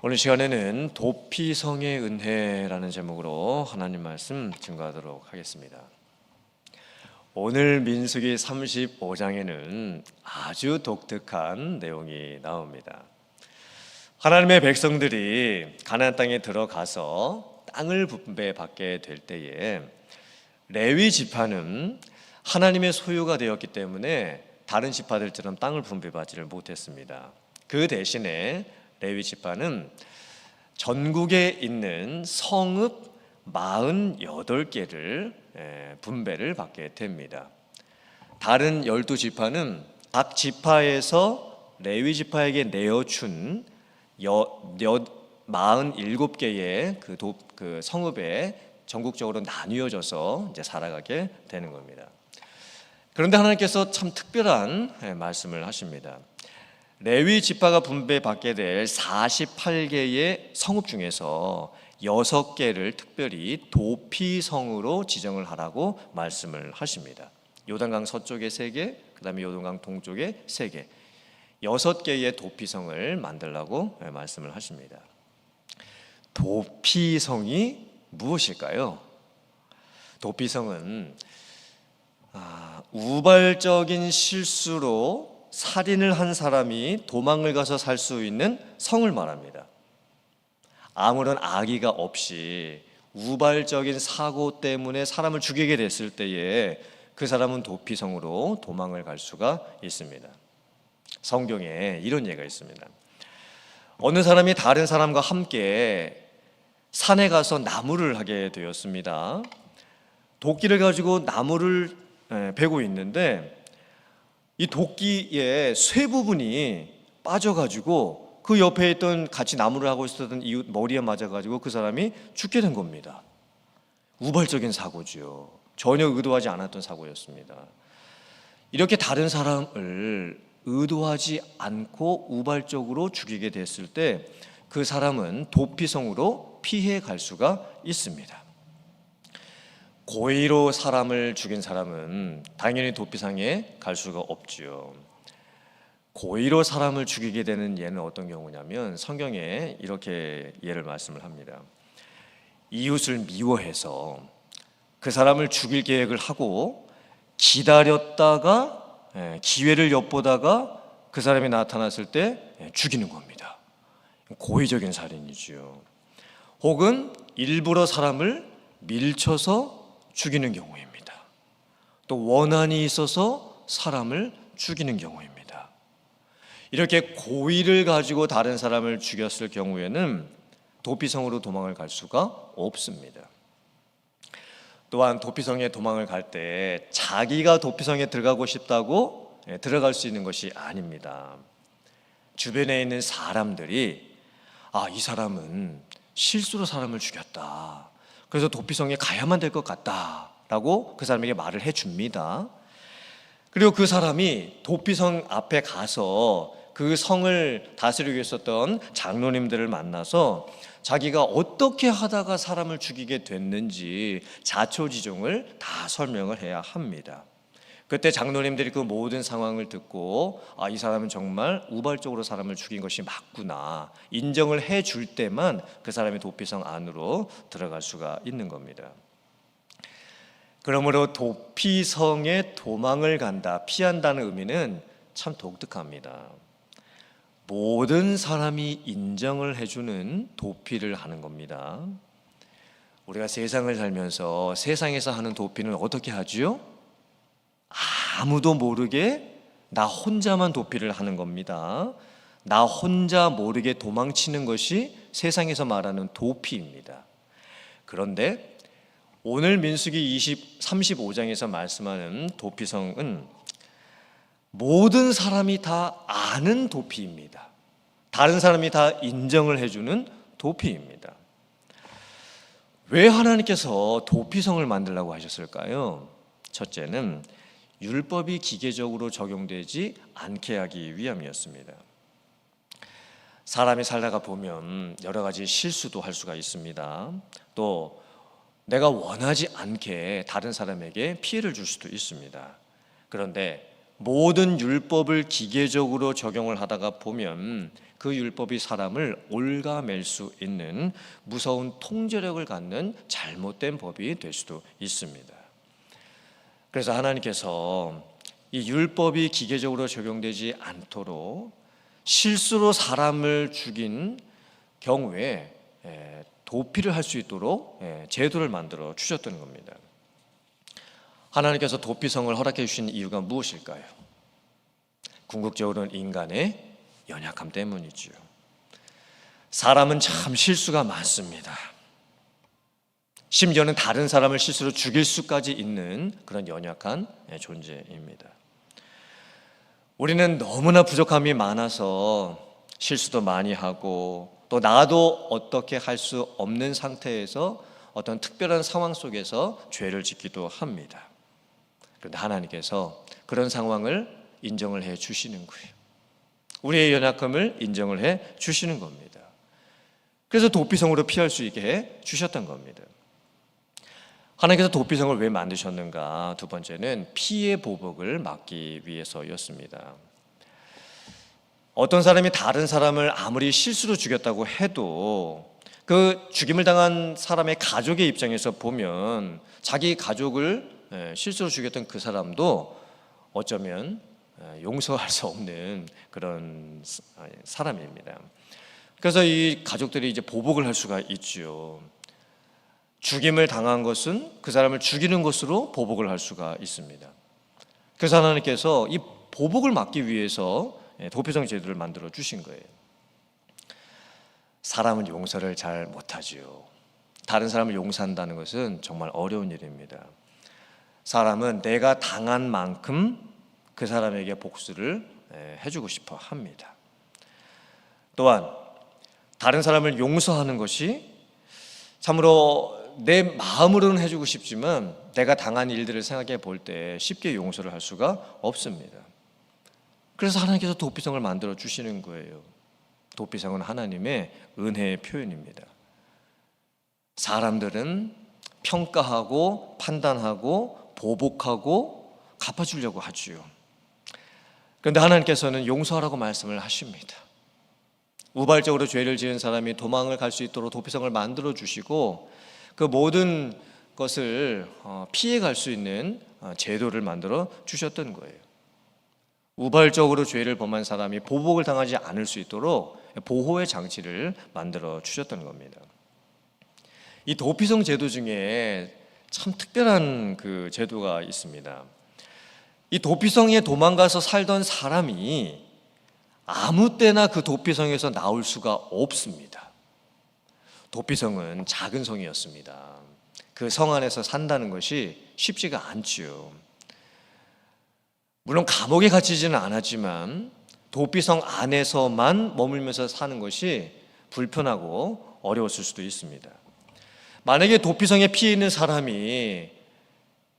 오늘 시간에는 도피성의 은혜라는 제목으로 하나님 말씀 증거하도록 하겠습니다. 오늘 민수기 35장에는 아주 독특한 내용이 나옵니다. 하나님의 백성들이 가나안 땅에 들어가서 땅을 분배받게 될 때에 레위 지파는 하나님의 소유가 되었기 때문에 다른 지파들처럼 땅을 분배받지를 못했습니다. 그 대신에 레위 지파는 전국에 있는 성읍 48개를 분배를 받게 됩니다. 다른 12지파는 각 지파에서 레위 지파에게 내어준 47개의 그 성읍에 전국적으로 나뉘어져서 이제 살아가게 되는 겁니다. 그런데 하나님께서 참 특별한 말씀을 하십니다. 레위 지파가 분배받게 될 48개의 성읍 중에서 6개를 특별히 도피성으로 지정을 하라고 말씀을 하십니다. 요단강 서쪽에 3개, 그 다음에 요단강 동쪽에 3개, 6개의 도피성을 만들라고 말씀을 하십니다. 도피성이 무엇일까요? 도피성은 우발적인 실수로 살인을 한 사람이 도망을 가서 살 수 있는 성을 말합니다. 아무런 악의가 없이 우발적인 사고 때문에 사람을 죽이게 됐을 때에 그 사람은 도피성으로 도망을 갈 수가 있습니다. 성경에 이런 예가 있습니다. 어느 사람이 다른 사람과 함께 산에 가서 나무를 하게 되었습니다. 도끼를 가지고 나무를 베고 있는데 이 도끼의 쇠 부분이 빠져가지고 그 옆에 있던 같이 나무를 하고 있었던 이웃 머리에 맞아가지고 그 사람이 죽게 된 겁니다. 우발적인 사고지요. 전혀 의도하지 않았던 사고였습니다. 이렇게 다른 사람을 의도하지 않고 우발적으로 죽이게 됐을 때 그 사람은 도피성으로 피해 갈 수가 있습니다. 고의로 사람을 죽인 사람은 당연히 도피성에 갈 수가 없지요. 고의로 사람을 죽이게 되는 예는 어떤 경우냐면 성경에 이렇게 예를 말씀을 합니다. 이웃을 미워해서 그 사람을 죽일 계획을 하고 기다렸다가 기회를 엿보다가 그 사람이 나타났을 때 죽이는 겁니다. 고의적인 살인이지요. 혹은 일부러 사람을 밀쳐서 죽이는 경우입니다. 또 원한이 있어서 사람을 죽이는 경우입니다. 이렇게 고의를 가지고 다른 사람을 죽였을 경우에는 도피성으로 도망을 갈 수가 없습니다. 또한 도피성에 도망을 갈 때 자기가 도피성에 들어가고 싶다고 들어갈 수 있는 것이 아닙니다. 주변에 있는 사람들이 이 사람은 실수로 사람을 죽였다. 그래서 도피성에 가야만 될 것 같다라고 그 사람에게 말을 해줍니다. 그리고 그 사람이 도피성 앞에 가서 그 성을 다스리고 있었던 장로님들을 만나서 자기가 어떻게 하다가 사람을 죽이게 됐는지 자초지종을 다 설명을 해야 합니다. 그때 장로님들이 그 모든 상황을 듣고 이 사람은 정말 우발적으로 사람을 죽인 것이 맞구나 인정을 해줄 때만 그 사람이 도피성 안으로 들어갈 수가 있는 겁니다. 그러므로 도피성에 도망을 간다, 피한다는 의미는 참 독특합니다. 모든 사람이 인정을 해주는 도피를 하는 겁니다. 우리가 세상을 살면서 세상에서 하는 도피는 어떻게 하지요? 아무도 모르게 나 혼자만 도피를 하는 겁니다. 나 혼자 모르게 도망치는 것이 세상에서 말하는 도피입니다. 그런데 오늘 민수기 35장에서 말씀하는 도피성은 모든 사람이 다 아는 도피입니다. 다른 사람이 다 인정을 해주는 도피입니다. 왜 하나님께서 도피성을 만들라고 하셨을까요? 첫째는 율법이 기계적으로 적용되지 않게 하기 위함이었습니다. 사람이 살다가 보면 여러 가지 실수도 할 수가 있습니다. 또 내가 원하지 않게 다른 사람에게 피해를 줄 수도 있습니다. 그런데 모든 율법을 기계적으로 적용을 하다가 보면 그 율법이 사람을 올가맬 수 있는 무서운 통제력을 갖는 잘못된 법이 될 수도 있습니다. 그래서 하나님께서 이 율법이 기계적으로 적용되지 않도록 실수로 사람을 죽인 경우에 도피를 할 수 있도록 제도를 만들어 주셨던 겁니다. 하나님께서 도피성을 허락해 주신 이유가 무엇일까요? 궁극적으로는 인간의 연약함 때문이지요. 사람은 참 실수가 많습니다. 심지어는 다른 사람을 실수로 죽일 수까지 있는 그런 연약한 존재입니다. 우리는 너무나 부족함이 많아서 실수도 많이 하고 또 나도 어떻게 할 수 없는 상태에서 어떤 특별한 상황 속에서 죄를 짓기도 합니다. 그런데 하나님께서 그런 상황을 인정을 해 주시는 거예요. 우리의 연약함을 인정을 해 주시는 겁니다. 그래서 도피성으로 피할 수 있게 해 주셨던 겁니다. 하나님께서 도피성을 왜 만드셨는가? 두 번째는 피해 보복을 막기 위해서였습니다. 어떤 사람이 다른 사람을 아무리 실수로 죽였다고 해도 그 죽임을 당한 사람의 가족의 입장에서 보면 자기 가족을 실수로 죽였던 그 사람도 어쩌면 용서할 수 없는 그런 사람입니다. 그래서 이 가족들이 이제 보복을 할 수가 있죠. 죽임을 당한 것은 그 사람을 죽이는 것으로 보복을 할 수가 있습니다. 그래서 하나님께서 이 보복을 막기 위해서 도피성 제도를 만들어 주신 거예요. 사람은 용서를 잘 못하지요. 다른 사람을 용서한다는 것은 정말 어려운 일입니다. 사람은 내가 당한 만큼 그 사람에게 복수를 해주고 싶어 합니다. 또한 다른 사람을 용서하는 것이 참으로 내 마음으로는 해주고 싶지만 내가 당한 일들을 생각해 볼 때 쉽게 용서를 할 수가 없습니다. 그래서 하나님께서 도피성을 만들어 주시는 거예요. 도피성은 하나님의 은혜의 표현입니다. 사람들은 평가하고 판단하고 보복하고 갚아주려고 하지요. 그런데 하나님께서는 용서하라고 말씀을 하십니다. 우발적으로 죄를 지은 사람이 도망을 갈 수 있도록 도피성을 만들어 주시고 그 모든 것을 피해 갈 수 있는 제도를 만들어 주셨던 거예요. 우발적으로 죄를 범한 사람이 보복을 당하지 않을 수 있도록 보호의 장치를 만들어 주셨던 겁니다. 이 도피성 제도 중에 참 특별한 그 제도가 있습니다. 이 도피성에 도망가서 살던 사람이 아무 때나 그 도피성에서 나올 수가 없습니다. 도피성은 작은 성이었습니다. 그 성 안에서 산다는 것이 쉽지가 않지요. 물론 감옥에 갇히지는 않았지만 도피성 안에서만 머물면서 사는 것이 불편하고 어려웠을 수도 있습니다. 만약에 도피성에 피해 있는 사람이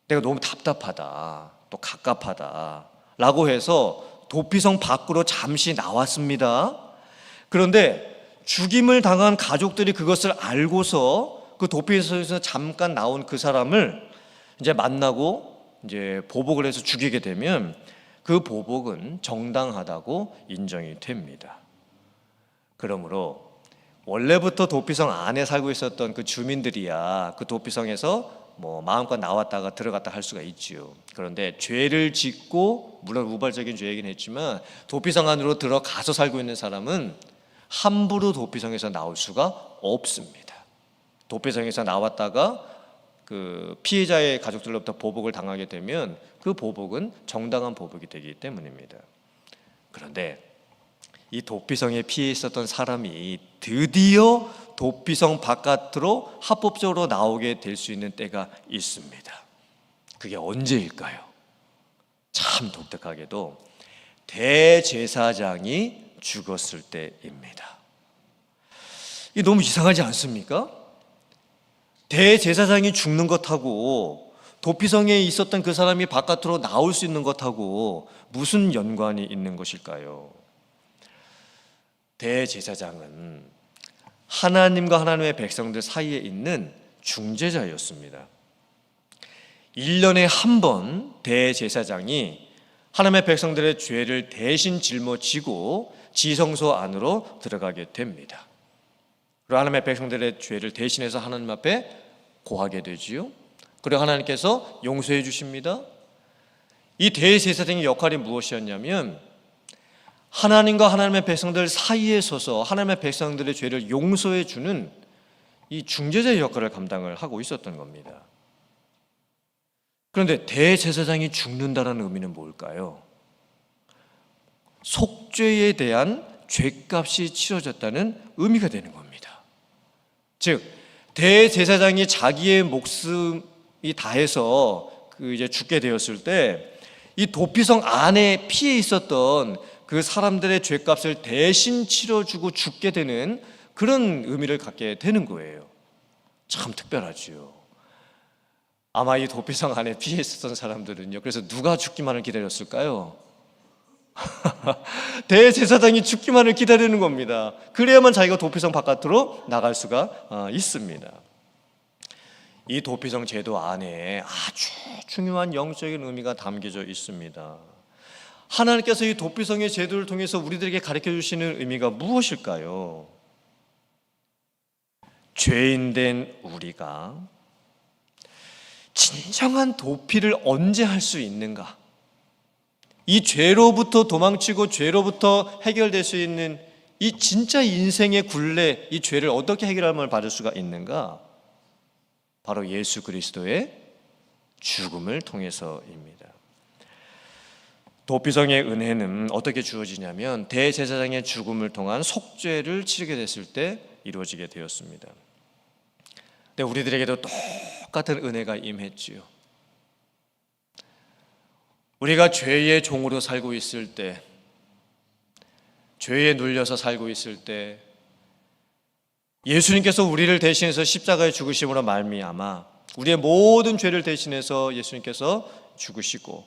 내가 너무 답답하다, 또 갑갑하다 라고 해서 도피성 밖으로 잠시 나왔습니다. 그런데 죽임을 당한 가족들이 그것을 알고서 그 도피성에서 잠깐 나온 그 사람을 이제 만나고 이제 보복을 해서 죽이게 되면 그 보복은 정당하다고 인정이 됩니다. 그러므로 원래부터 도피성 안에 살고 있었던 그 주민들이야 그 도피성에서 뭐 마음껏 나왔다가 들어갔다 할 수가 있지요. 그런데 죄를 짓고 물론 우발적인 죄이긴 했지만 도피성 안으로 들어가서 살고 있는 사람은 함부로 도피성에서 나올 수가 없습니다. 도피성에서 나왔다가 그 피해자의 가족들로부터 보복을 당하게 되면 그 보복은 정당한 보복이 되기 때문입니다. 그런데 이 도피성에 피해 있었던 사람이 드디어 도피성 바깥으로 합법적으로 나오게 될 수 있는 때가 있습니다. 그게 언제일까요? 참 독특하게도 대제사장이 죽었을 때입니다. 이게 너무 이상하지 않습니까? 대제사장이 죽는 것하고 도피성에 있었던 그 사람이 바깥으로 나올 수 있는 것하고 무슨 연관이 있는 것일까요? 대제사장은 하나님과 하나님의 백성들 사이에 있는 중재자였습니다. 1년에 한 번 대제사장이 하나님의 백성들의 죄를 대신 짊어지고 지성소 안으로 들어가게 됩니다. 그리고 하나님의 백성들의 죄를 대신해서 하나님 앞에 고하게 되지요. 그리고 하나님께서 용서해 주십니다. 이 대제사장의 역할이 무엇이었냐면 하나님과 하나님의 백성들 사이에 서서 하나님의 백성들의 죄를 용서해 주는 이 중재자의 역할을 감당을 하고 있었던 겁니다. 그런데 대제사장이 죽는다는 의미는 뭘까요? 속죄에 대한 죄값이 치러졌다는 의미가 되는 겁니다. 즉 대제사장이 자기의 목숨이 다해서 이제 죽게 되었을 때 이 도피성 안에 피해 있었던 그 사람들의 죄값을 대신 치러주고 죽게 되는 그런 의미를 갖게 되는 거예요. 참 특별하지요. 아마 이 도피성 안에 피해 있었던 사람들은요, 그래서 누가 죽기만을 기다렸을까요? 대제사장이 죽기만을 기다리는 겁니다. 그래야만 자기가 도피성 바깥으로 나갈 수가 있습니다. 이 도피성 제도 안에 아주 중요한 영적인 의미가 담겨져 있습니다. 하나님께서 이 도피성의 제도를 통해서 우리들에게 가르쳐 주시는 의미가 무엇일까요? 죄인된 우리가 진정한 도피를 언제 할 수 있는가? 이 죄로부터 도망치고 죄로부터 해결될 수 있는 이 진짜 인생의 굴레, 이 죄를 어떻게 해결함을 받을 수가 있는가? 바로 예수 그리스도의 죽음을 통해서입니다. 도피성의 은혜는 어떻게 주어지냐면 대제사장의 죽음을 통한 속죄를 치르게 됐을 때 이루어지게 되었습니다. 근데 우리들에게도 똑같은 은혜가 임했지요. 우리가 죄의 종으로 살고 있을 때, 죄에 눌려서 살고 있을 때 예수님께서 우리를 대신해서 십자가에 죽으심으로 말미암아 우리의 모든 죄를 대신해서 예수님께서 죽으시고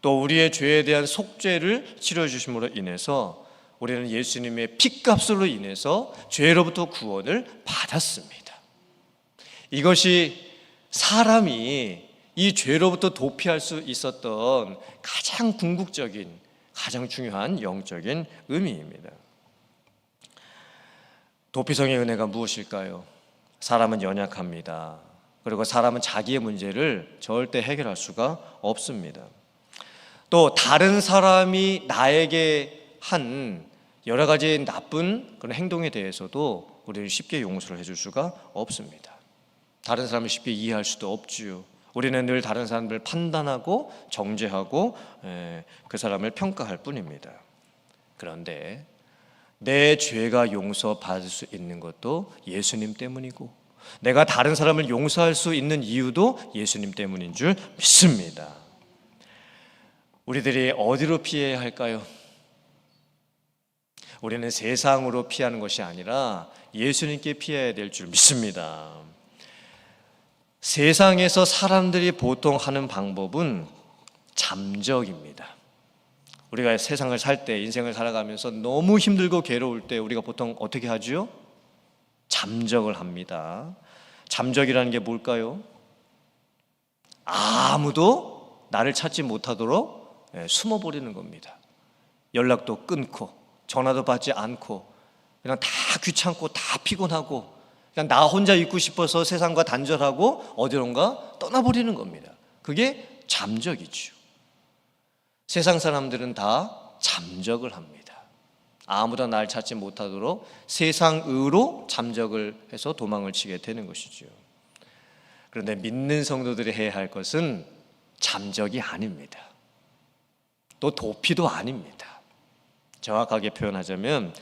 또 우리의 죄에 대한 속죄를 치러주심으로 인해서 우리는 예수님의 피값으로 인해서 죄로부터 구원을 받았습니다. 이것이 사람이 이 죄로부터 도피할 수 있었던 가장 궁극적인, 가장 중요한 영적인 의미입니다. 도피성의 은혜가 무엇일까요? 사람은 연약합니다. 그리고 사람은 자기의 문제를 절대 해결할 수가 없습니다. 또 다른 사람이 나에게 한 여러 가지 나쁜 그런 행동에 대해서도 우리는 쉽게 용서를 해줄 수가 없습니다. 다른 사람을 쉽게 이해할 수도 없지요. 우리는 늘 다른 사람을 판단하고 정죄하고 그 사람을 평가할 뿐입니다. 그런데 내 죄가 용서받을 수 있는 것도 예수님 때문이고 내가 다른 사람을 용서할 수 있는 이유도 예수님 때문인 줄 믿습니다. 우리들이 어디로 피해야 할까요? 우리는 세상으로 피하는 것이 아니라 예수님께 피해야 될 줄 믿습니다. 세상에서 사람들이 보통 하는 방법은 잠적입니다. 우리가 세상을 살 때, 인생을 살아가면서 너무 힘들고 괴로울 때 우리가 보통 어떻게 하죠? 잠적을 합니다. 잠적이라는 게 뭘까요? 아무도 나를 찾지 못하도록 숨어버리는 겁니다. 연락도 끊고 전화도 받지 않고 그냥 다 귀찮고 다 피곤하고 그냥 나 혼자 있고 싶어서 세상과 단절하고 어디론가 떠나버리는 겁니다. 그게 잠적이죠. 세상 사람들은 다 잠적을 합니다. 아무도 날 찾지 못하도록 세상으로 잠적을 해서 도망을 치게 되는 것이죠. 그런데 믿는 성도들이 해야 할 것은 잠적이 아닙니다. 또 도피도 아닙니다. 정확하게 표현하자면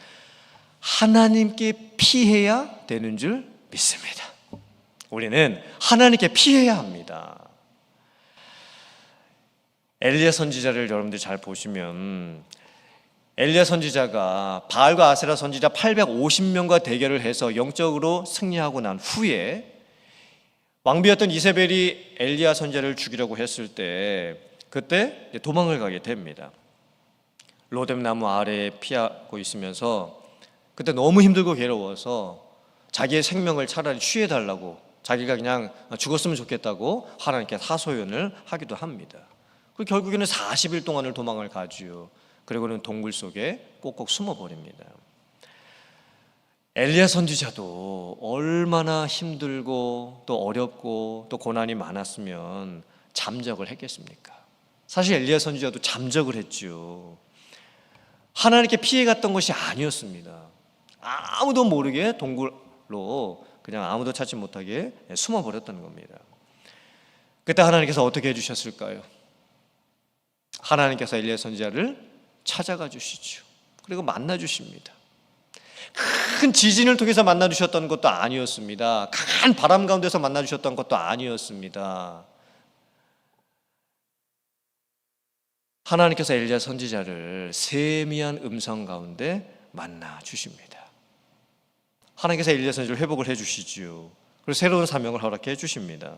하나님께 피해야 되는 줄 믿습니다. 우리는 하나님께 피해야 합니다. 엘리야 선지자를 여러분들이 잘 보시면 엘리야 선지자가 바알과 아세라 선지자 850명과 대결을 해서 영적으로 승리하고 난 후에 왕비였던 이세벨이 엘리야 선지자를 죽이려고 했을 때 그때 도망을 가게 됩니다. 로뎀나무 아래에 피하고 있으면서 그때 너무 힘들고 괴로워서 자기의 생명을 차라리 취해달라고 자기가 그냥 죽었으면 좋겠다고 하나님께 하소연을 하기도 합니다. 그 결국에는 40일 동안을 도망을 가지요. 그리고는 동굴 속에 꼭꼭 숨어버립니다. 엘리야 선지자도 얼마나 힘들고 또 어렵고 또 고난이 많았으면 잠적을 했겠습니까? 사실 엘리야 선지자도 잠적을 했죠. 하나님께 피해갔던 것이 아니었습니다. 아무도 모르게 동굴로 그냥 아무도 찾지 못하게 숨어버렸다는 겁니다. 그때 하나님께서 어떻게 해주셨을까요? 하나님께서 엘리야 선지자를 찾아가 주시죠. 그리고 만나 주십니다. 큰 지진을 통해서 만나 주셨던 것도 아니었습니다. 강한 바람 가운데서 만나 주셨던 것도 아니었습니다. 하나님께서 엘리야 선지자를 세미한 음성 가운데 만나 주십니다. 하나님께서 엘리야 선지자를 회복을 해 주시지요. 그리고 새로운 사명을 허락해 주십니다.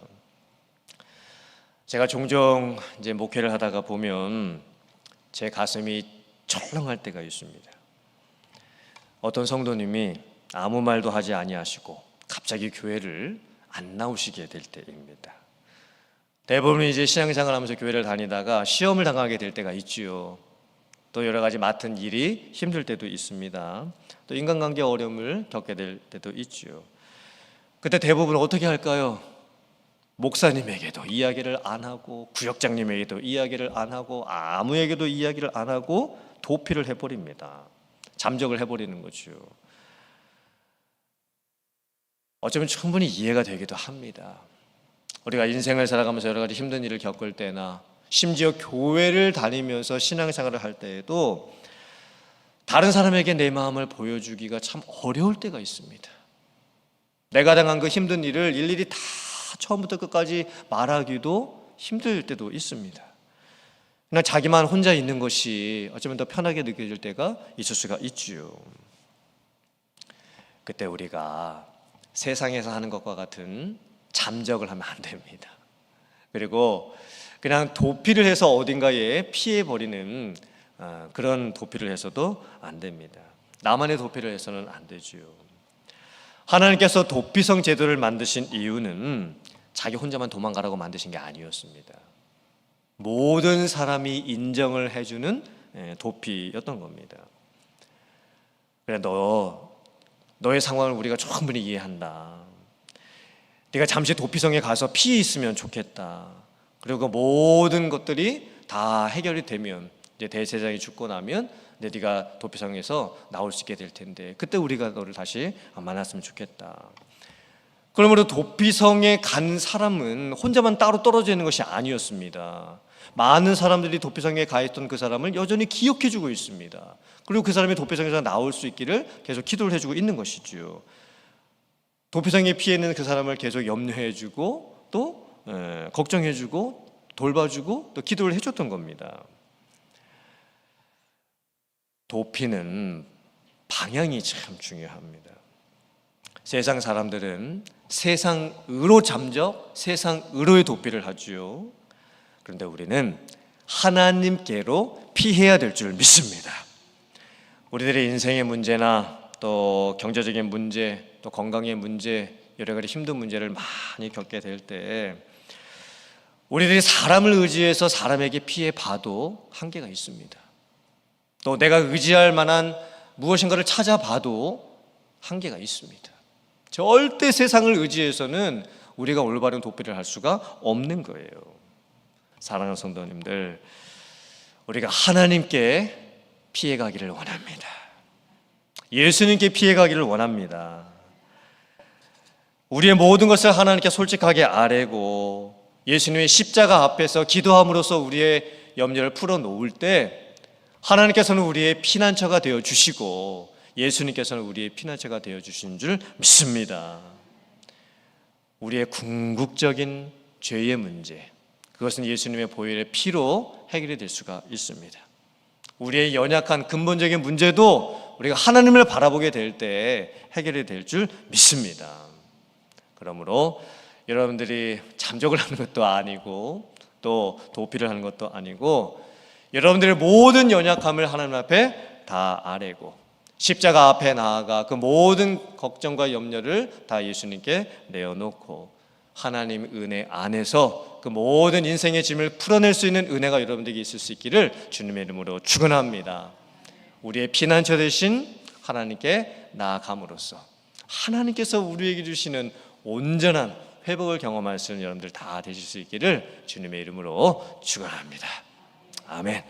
제가 종종 이제 목회를 하다가 보면 제 가슴이 철렁할 때가 있습니다. 어떤 성도님이 아무 말도 하지 아니하시고 갑자기 교회를 안 나오시게 될 때입니다. 대부분 이제 신앙생활 하면서 교회를 다니다가 시험을 당하게 될 때가 있지요. 또 여러 가지 맡은 일이 힘들 때도 있습니다. 또 인간관계 어려움을 겪게 될 때도 있지요. 그때 대부분 어떻게 할까요? 목사님에게도 이야기를 안 하고 구역장님에게도 이야기를 안 하고 아무에게도 이야기를 안 하고 도피를 해버립니다. 잠적을 해버리는 거죠. 어쩌면 충분히 이해가 되기도 합니다. 우리가 인생을 살아가면서 여러 가지 힘든 일을 겪을 때나 심지어 교회를 다니면서 신앙생활을 할 때에도 다른 사람에게 내 마음을 보여주기가 참 어려울 때가 있습니다. 내가 당한 그 힘든 일을 일일이 다 처음부터 끝까지 말하기도 힘들 때도 있습니다. 그냥 자기만 혼자 있는 것이 어쩌면 더 편하게 느껴질 때가 있을 수가 있지요. 그때 우리가 세상에서 하는 것과 같은 잠적을 하면 안 됩니다. 그리고 그냥 도피를 해서 어딘가에 피해버리는 그런 도피를 해서도 안 됩니다. 나만의 도피를 해서는 안 되지요. 하나님께서 도피성 제도를 만드신 이유는 자기 혼자만 도망가라고 만드신 게 아니었습니다. 모든 사람이 인정을 해주는 도피였던 겁니다. 그래, 너의 상황을 우리가 충분히 이해한다. 네가 잠시 도피성에 가서 피해 있으면 좋겠다. 그리고 그 모든 것들이 다 해결이 되면 이제 대제사장이 죽고 나면 네가 도피성에서 나올 수 있게 될 텐데 그때 우리가 너를 다시 만났으면 좋겠다. 그러므로 도피성에 간 사람은 혼자만 따로 떨어져 있는 것이 아니었습니다. 많은 사람들이 도피성에 가 있던 그 사람을 여전히 기억해 주고 있습니다. 그리고 그 사람이 도피성에서 나올 수 있기를 계속 기도를 해주고 있는 것이죠. 도피성에 피해 있는 그 사람을 계속 염려해 주고 또 걱정해 주고 돌봐주고 또 기도를 해줬던 겁니다. 도피는 방향이 참 중요합니다. 세상 사람들은 세상으로 잠적, 세상으로의 도피를 하지요. 그런데 우리는 하나님께로 피해야 될 줄 믿습니다. 우리들의 인생의 문제나 또 경제적인 문제, 또 건강의 문제, 여러 가지 힘든 문제를 많이 겪게 될 때 우리들이 사람을 의지해서 사람에게 피해 봐도 한계가 있습니다. 또 내가 의지할 만한 무엇인가를 찾아봐도 한계가 있습니다. 절대 세상을 의지해서는 우리가 올바른 도피를 할 수가 없는 거예요. 사랑하는 성도님들, 우리가 하나님께 피해가기를 원합니다. 예수님께 피해가기를 원합니다. 우리의 모든 것을 하나님께 솔직하게 아뢰고 예수님의 십자가 앞에서 기도함으로써 우리의 염려를 풀어놓을 때 하나님께서는 우리의 피난처가 되어주시고 예수님께서는 우리의 피난처가 되어주신 줄 믿습니다. 우리의 궁극적인 죄의 문제, 그것은 예수님의 보혈의 피로 해결이 될 수가 있습니다. 우리의 연약한 근본적인 문제도 우리가 하나님을 바라보게 될 때 해결이 될 줄 믿습니다. 그러므로 여러분들이 잠적을 하는 것도 아니고 또 도피를 하는 것도 아니고 여러분들의 모든 연약함을 하나님 앞에 다 아뢰고 십자가 앞에 나아가 그 모든 걱정과 염려를 다 예수님께 내어놓고 하나님 은혜 안에서 그 모든 인생의 짐을 풀어낼 수 있는 은혜가 여러분들에게 있을 수 있기를 주님의 이름으로 축원합니다. 우리의 피난처 되신 하나님께 나아감으로써 하나님께서 우리에게 주시는 온전한 회복을 경험할 수 있는 여러분들 다 되실 수 있기를 주님의 이름으로 축원합니다. 아멘.